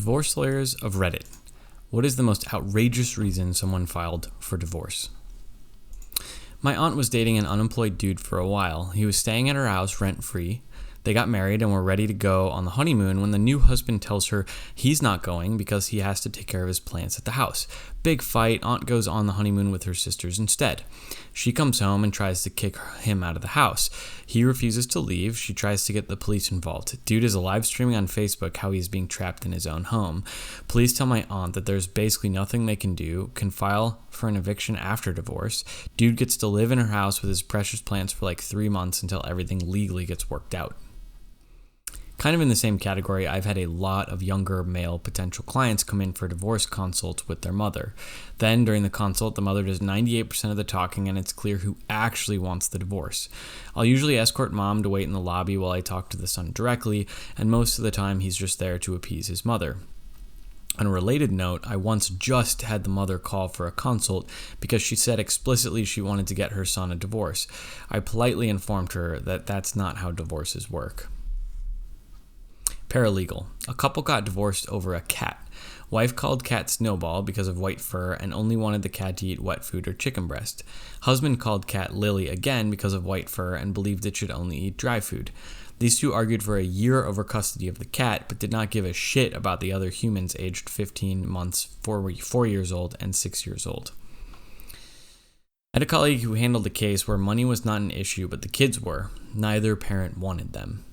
Divorce lawyers of Reddit. What is the most outrageous reason someone filed for divorce? My aunt was dating an unemployed dude for a while. He was staying at her house rent-free. They got married and were ready to go on the honeymoon when the new husband tells her he's not going because he has to take care of his plants at the house. Big fight. Aunt goes on the honeymoon with her sisters instead. She comes home and tries to kick him out of the house. He refuses to leave. She tries to get the police involved. Dude is live streaming on Facebook how he's being trapped in his own home. Police tell my aunt that there's basically nothing they can do, can file for an eviction after divorce. Dude gets to live in her house with his precious plants for like 3 months until everything legally gets worked out. Kind of in the same category, I've had a lot of younger male potential clients come in for divorce consults with their mother. Then, during the consult, the mother does 98% of the talking and it's clear who actually wants the divorce. I'll usually escort mom to wait in the lobby while I talk to the son directly, and most of the time he's just there to appease his mother. On a related note, I once just had the mother call for a consult because she said explicitly she wanted to get her son a divorce. I politely informed her that that's not how divorces work. Paralegal. A couple got divorced over a cat. Wife called cat Snowball because of white fur and only wanted the cat to eat wet food or chicken breast. Husband called cat Lily again because of white fur and believed it should only eat dry food. These two argued for a year over custody of the cat, but did not give a shit about the other humans aged 15 months, 4 years old, and 6 years old. I had a colleague who handled a case where money was not an issue, but the kids were. Neither parent wanted them.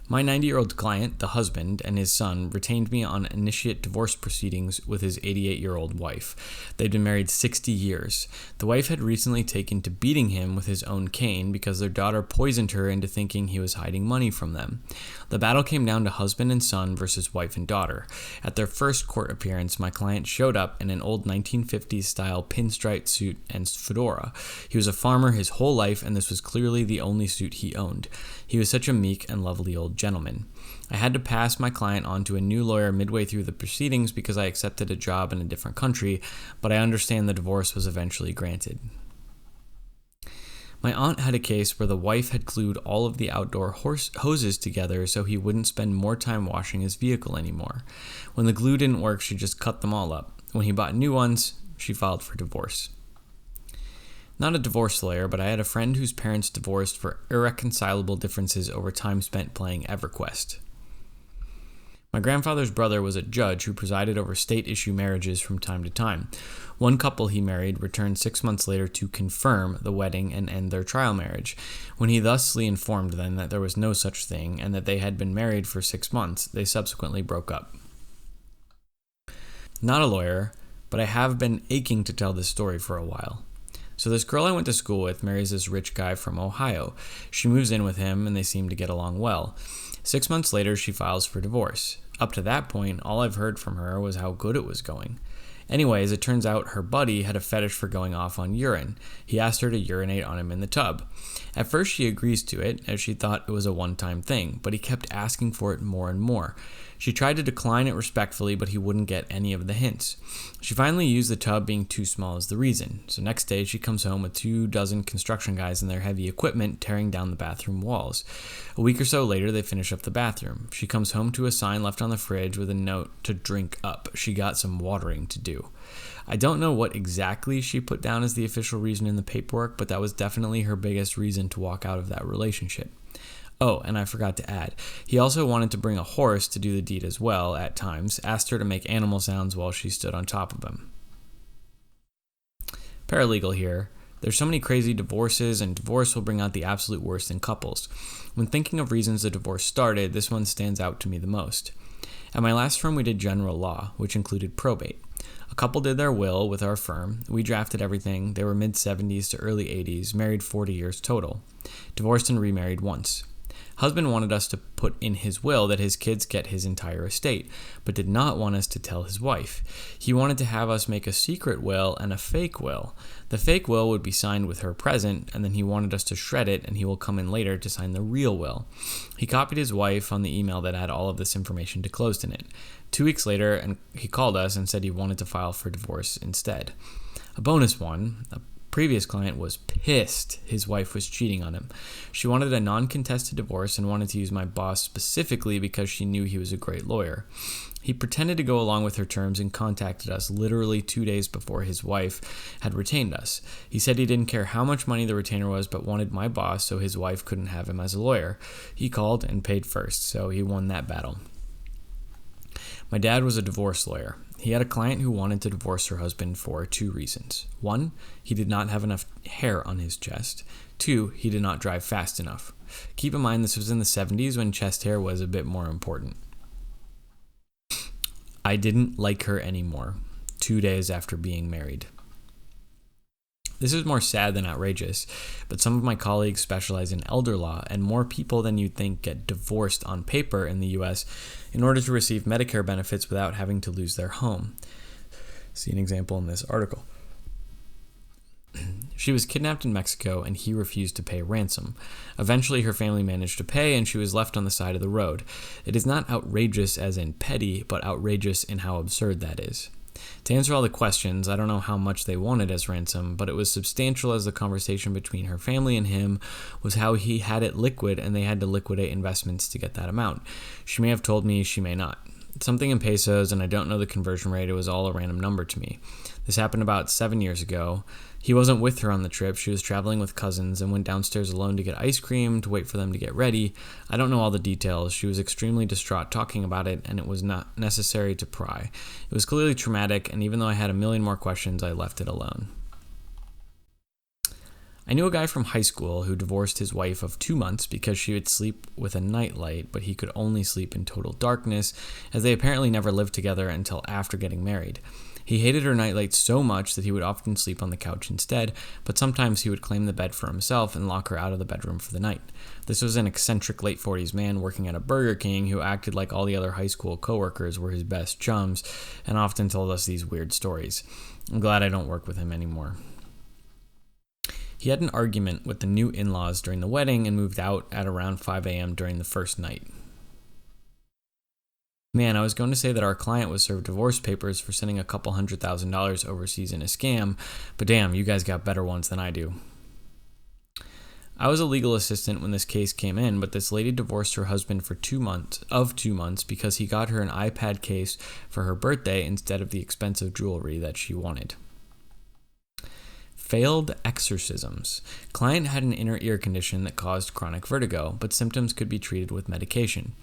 My 90-year-old client, the husband, and his son retained me on initiate divorce proceedings with his 88-year-old wife. They'd been married 60 years. The wife had recently taken to beating him with his own cane because their daughter poisoned her into thinking he was hiding money from them. The battle came down to husband and son versus wife and daughter. At their first court appearance, my client showed up in an old 1950s-style pinstripe suit and fedora. He was a farmer his whole life, and this was clearly the only suit he owned. He was such a meek and lovely old gentleman. I had to pass my client on to a new lawyer midway through the proceedings because I accepted a job in a different country, but I understand the divorce was eventually granted. My aunt had a case where the wife had glued all of the outdoor hoses together so he wouldn't spend more time washing his vehicle anymore. When the glue didn't work, she just cut them all up. When he bought new ones, she filed for divorce. Not a divorce lawyer, but I had a friend whose parents divorced for irreconcilable differences over time spent playing EverQuest. My grandfather's brother was a judge who presided over state-issue marriages from time to time. One couple he married returned 6 months later to confirm the wedding and end their trial marriage. When he thusly informed them that there was no such thing and that they had been married for 6 months, they subsequently broke up. Not a lawyer, but I have been aching to tell this story for a while. So this girl I went to school with marries this rich guy from Ohio. She moves in with him and they seem to get along well. 6 months later, she files for divorce. Up to that point, all I've heard from her was how good it was going. Anyways, it turns out her buddy had a fetish for going off on urine. He asked her to urinate on him in the tub. At first, she agrees to it, as she thought it was a one-time thing, but he kept asking for it more and more. She tried to decline it respectfully, but he wouldn't get any of the hints. She finally used the tub being too small as the reason. So next day, she comes home with 24 construction guys and their heavy equipment tearing down the bathroom walls. A week or so later, they finish up the bathroom. She comes home to a sign left on the fridge with a note to drink up. She got some watering to do. I don't know what exactly she put down as the official reason in the paperwork, but that was definitely her biggest reason to walk out of that relationship. Oh, and I forgot to add, he also wanted to bring a horse to do the deed as well, at times, asked her to make animal sounds while she stood on top of him. Paralegal here. There's so many crazy divorces, and divorce will bring out the absolute worst in couples. When thinking of reasons the divorce started, this one stands out to me the most. At my last firm, we did general law, which included probate. A couple did their will with our firm. We drafted everything. They were mid-70s to early 80s, married 40 years total. Divorced and remarried once. Husband wanted us to put in his will that his kids get his entire estate, but did not want us to tell his wife. He wanted to have us make a secret will and a fake will. The fake will would be signed with her present, and then he wanted us to shred it, and he will come in later to sign the real will. He copied his wife on the email that had all of this information disclosed in it. 2 weeks later, and he called us and said he wanted to file for divorce instead. A bonus one, a previous client was pissed his wife was cheating on him. She wanted a non-contested divorce and wanted to use my boss specifically because she knew he was a great lawyer. He pretended to go along with her terms and contacted us literally 2 days before his wife had retained us. He said he didn't care how much money the retainer was, but wanted my boss so his wife couldn't have him as a lawyer. He called and paid first, so he won that battle. My dad was a divorce lawyer. He had a client who wanted to divorce her husband for 2 reasons. 1, he did not have enough hair on his chest. 2, he did not drive fast enough. Keep in mind this was in the 70s when chest hair was a bit more important. I didn't like her anymore 2 days after being married. This is more sad than outrageous, but some of my colleagues specialize in elder law, and more people than you'd think get divorced on paper in the U.S. in order to receive Medicare benefits without having to lose their home. See an example in this article. She was kidnapped in Mexico, and he refused to pay ransom. Eventually, her family managed to pay, and she was left on the side of the road. It is not outrageous as in petty, but outrageous in how absurd that is. To answer all the questions, I don't know how much they wanted as ransom, but it was substantial as the conversation between her family and him was how he had it liquid and they had to liquidate investments to get that amount. She may have told me, she may not. Something in pesos, and I don't know the conversion rate. It was all a random number to me. This happened about 7 years ago. He wasn't with her on the trip. She was traveling with cousins and went downstairs alone to get ice cream, to wait for them to get ready. I don't know all the details. She was extremely distraught talking about it, and it was not necessary to pry. It was clearly traumatic, and even though I had a million more questions, I left it alone. I knew a guy from high school who divorced his wife of 2 months because she would sleep with a nightlight, but he could only sleep in total darkness, as they apparently never lived together until after getting married. He hated her nightlight so much that he would often sleep on the couch instead, but sometimes he would claim the bed for himself and lock her out of the bedroom for the night. This was an eccentric late 40s man working at a Burger King who acted like all the other high school coworkers were his best chums and often told us these weird stories. I'm glad I don't work with him anymore. He had an argument with the new in-laws during the wedding and moved out at around 5 a.m. during the first night. Man, I was going to say that our client was served divorce papers for sending a couple $100,000 overseas in a scam, but damn, you guys got better ones than I do. I was a legal assistant when this case came in, but this lady divorced her husband for 2 months because he got her an iPad case for her birthday instead of the expensive jewelry that she wanted. Failed exorcisms. Client had an inner ear condition that caused chronic vertigo, but symptoms could be treated with medication.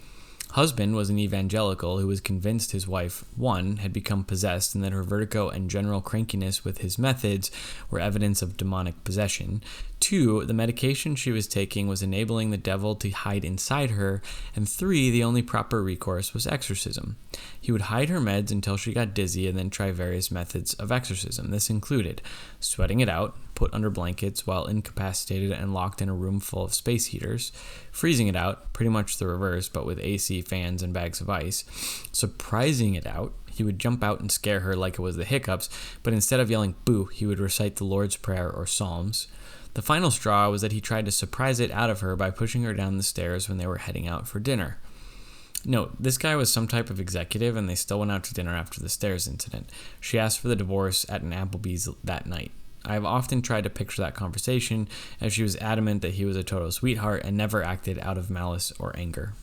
Husband was an evangelical who was convinced his wife, 1, had become possessed and that her vertigo and general crankiness with his methods were evidence of demonic possession. 2, the medication she was taking was enabling the devil to hide inside her. And 3, the only proper recourse was exorcism. He would hide her meds until she got dizzy and then try various methods of exorcism. This included sweating it out, put under blankets while incapacitated and locked in a room full of space heaters, freezing it out, pretty much the reverse but with AC, fans, and bags of ice, surprising it out. He would jump out and scare her like it was the hiccups, but instead of yelling boo, he would recite the Lord's Prayer or Psalms. The final straw was that he tried to surprise it out of her by pushing her down the stairs when they were heading out for dinner. Note, this guy was some type of executive and they still went out to dinner after the stairs incident. She asked for the divorce at an Applebee's that night. I have often tried to picture that conversation as she was adamant that he was a total sweetheart and never acted out of malice or anger.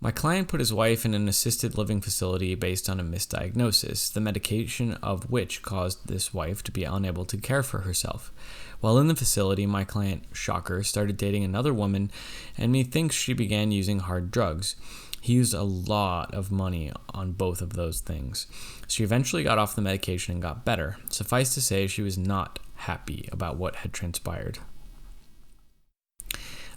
My client put his wife in an assisted living facility based on a misdiagnosis, the medication of which caused this wife to be unable to care for herself. While in the facility, my client, shocker, started dating another woman, and methinks she began using hard drugs. He used a lot of money on both of those things. She eventually got off the medication and got better. Suffice to say, she was not happy about what had transpired.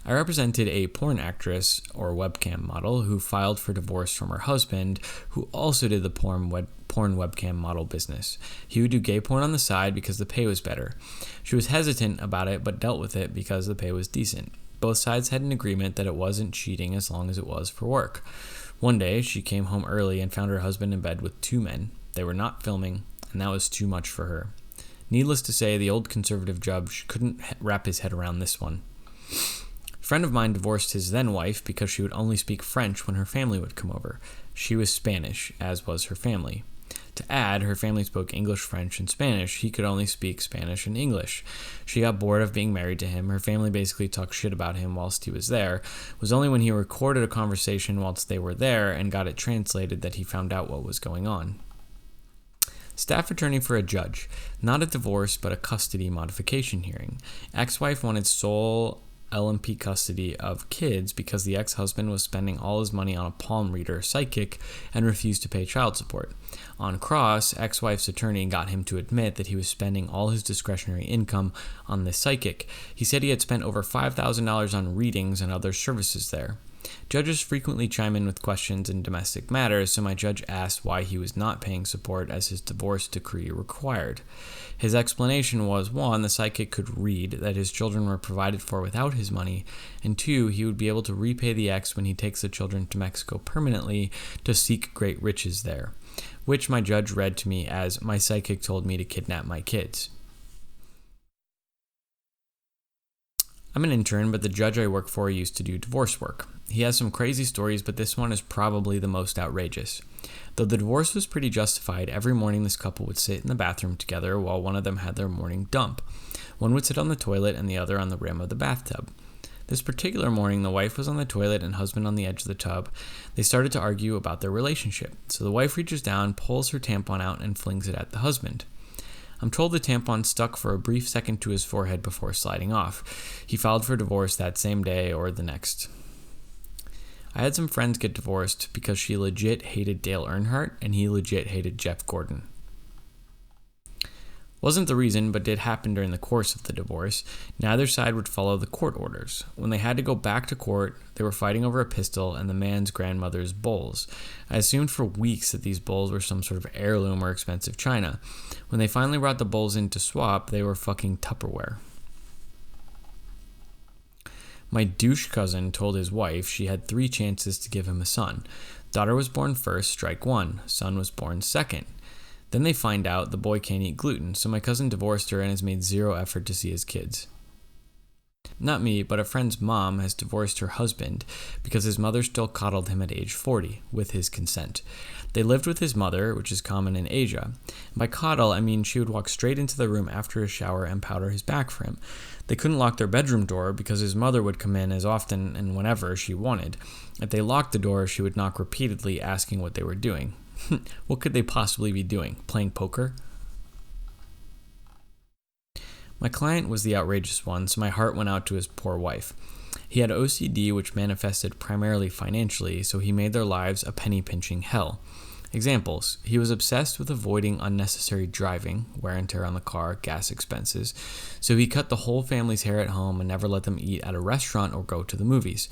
I represented a porn actress or webcam model who filed for divorce from her husband, who also did the porn webcam model business. He would do gay porn on the side because the pay was better. She was hesitant about it, but dealt with it because the pay was decent. Both sides had an agreement that it wasn't cheating as long as it was for work. One day, she came home early and found her husband in bed with 2 men. They were not filming, and that was too much for her. Needless to say, the old conservative judge couldn't wrap his head around this one. A friend of mine divorced his then-wife because she would only speak French when her family would come over. She was Spanish, as was her family. To add, her family spoke English, French, and Spanish. He could only speak Spanish and English. She got bored of being married to him. Her family basically talked shit about him whilst he was there. It was only when he recorded a conversation whilst they were there and got it translated that he found out what was going on. Staff attorney for a judge. Not a divorce, but a custody modification hearing. Ex-wife wanted sole LMP custody of kids because the ex-husband was spending all his money on a palm reader psychic and refused to pay child support. On cross, ex-wife's attorney got him to admit that he was spending all his discretionary income on this psychic. He said he had spent over $5,000 on readings and other services there. Judges frequently chime in with questions in domestic matters, so my judge asked why he was not paying support as his divorce decree required. His explanation was, 1, the psychic could read that his children were provided for without his money, and 2, he would be able to repay the ex when he takes the children to Mexico permanently to seek great riches there, which my judge read to me as, my psychic told me to kidnap my kids. I'm an intern, but the judge I work for used to do divorce work. He has some crazy stories, but this one is probably the most outrageous. Though the divorce was pretty justified, every morning this couple would sit in the bathroom together while one of them had their morning dump. One would sit on the toilet and the other on the rim of the bathtub. This particular morning, the wife was on the toilet and husband on the edge of the tub. They started to argue about their relationship. So the wife reaches down, pulls her tampon out, and flings it at the husband. I'm told the tampon stuck for a brief second to his forehead before sliding off. He filed for divorce that same day or the next. I had some friends get divorced because she legit hated Dale Earnhardt and he legit hated Jeff Gordon. Wasn't the reason, but did happen during the course of the divorce. Neither side would follow the court orders. When they had to go back to court, they were fighting over a pistol and the man's grandmother's bowls. I assumed for weeks that these bowls were some sort of heirloom or expensive china. When they finally brought the bowls in to swap, they were fucking Tupperware. My douche cousin told his wife she had 3 chances to give him a son. Daughter was born first, strike 1. Son was born second. Then they find out the boy can't eat gluten, so my cousin divorced her and has made 0 effort to see his kids. Not me, but a friend's mom has divorced her husband because his mother still coddled him at age 40, with his consent. They lived with his mother, which is common in Asia. By coddle, I mean she would walk straight into the room after his shower and powder his back for him. They couldn't lock their bedroom door because his mother would come in as often and whenever she wanted. If they locked the door, she would knock repeatedly, asking what they were doing. What could they possibly be doing? Playing poker? My client was the outrageous one, so my heart went out to his poor wife. He had OCD, which manifested primarily financially, so he made their lives a penny-pinching hell. Examples: he was obsessed with avoiding unnecessary driving, wear and tear on the car, gas expenses, so he cut the whole family's hair at home and never let them eat at a restaurant or go to the movies.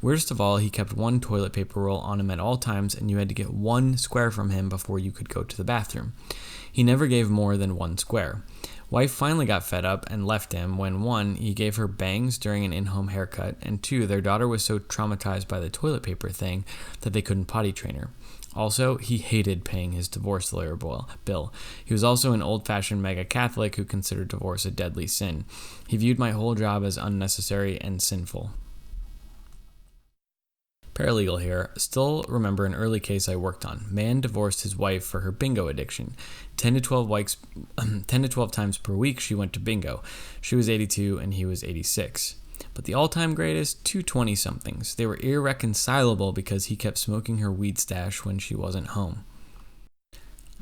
Worst of all, he kept 1 toilet paper roll on him at all times, and you had to get 1 square from him before you could go to the bathroom. He never gave more than 1 square. Wife finally got fed up and left him when 1, he gave her bangs during an in-home haircut, and 2, their daughter was so traumatized by the toilet paper thing that they couldn't potty train her. Also, he hated paying his divorce lawyer bill. He was also an old-fashioned mega-Catholic who considered divorce a deadly sin. He viewed my whole job as unnecessary and sinful. Paralegal here. Still remember an early case I worked on. Man divorced his wife for her bingo addiction. 10 to 12 times per week she went to bingo. She was 82 and he was 86. But the all-time greatest, 2 20-somethings. They were irreconcilable because he kept smoking her weed stash when she wasn't home.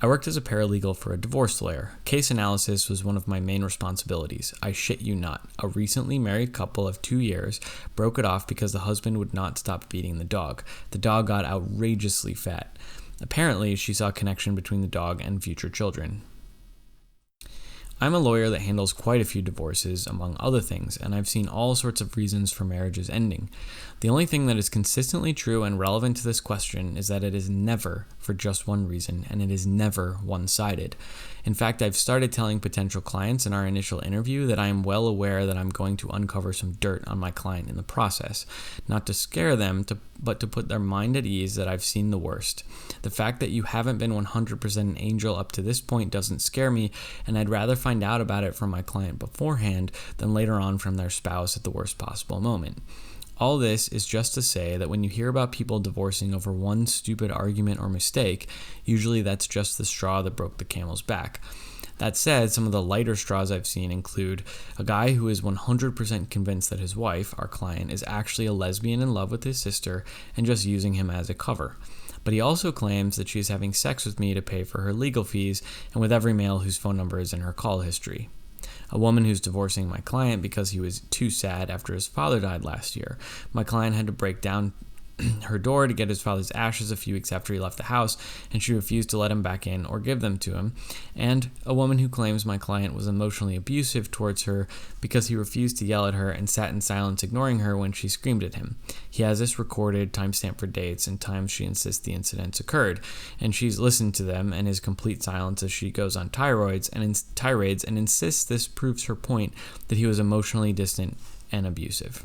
I worked as a paralegal for a divorce lawyer. Case analysis was one of my main responsibilities. I shit you not. A recently married couple of 2 years broke it off because the husband would not stop feeding the dog. The dog got outrageously fat. Apparently, she saw a connection between the dog and future children. I'm a lawyer that handles quite a few divorces, among other things, and I've seen all sorts of reasons for marriages ending. The only thing that is consistently true and relevant to this question is that it is never for just one reason, and it is never one-sided. In fact, I've started telling potential clients in our initial interview that I am well aware that I'm going to uncover some dirt on my client in the process, not to scare them, but to put their mind at ease that I've seen the worst. The fact that you haven't been 100% an angel up to this point doesn't scare me, and I'd rather find out about it from my client beforehand than later on from their spouse at the worst possible moment. All this is just to say that when you hear about people divorcing over one stupid argument or mistake, usually that's just the straw that broke the camel's back. That said, some of the lighter straws I've seen include a guy who is 100% convinced that his wife, our client, is actually a lesbian in love with his sister and just using him as a cover. But he also claims that she is having sex with me to pay for her legal fees and with every male whose phone number is in her call history. A woman who's divorcing my client because he was too sad after his father died last year. My client had to break down her door to get his father's ashes a few weeks after he left the house, and she refused to let him back in or give them to him. And a woman who claims my client was emotionally abusive towards her because he refused to yell at her and sat in silence ignoring her when she screamed at him. He has this recorded, timestamped for dates and times she insists the incidents occurred, and she's listened to them and his complete silence as she goes on tirades and insists this proves her point that he was emotionally distant and abusive.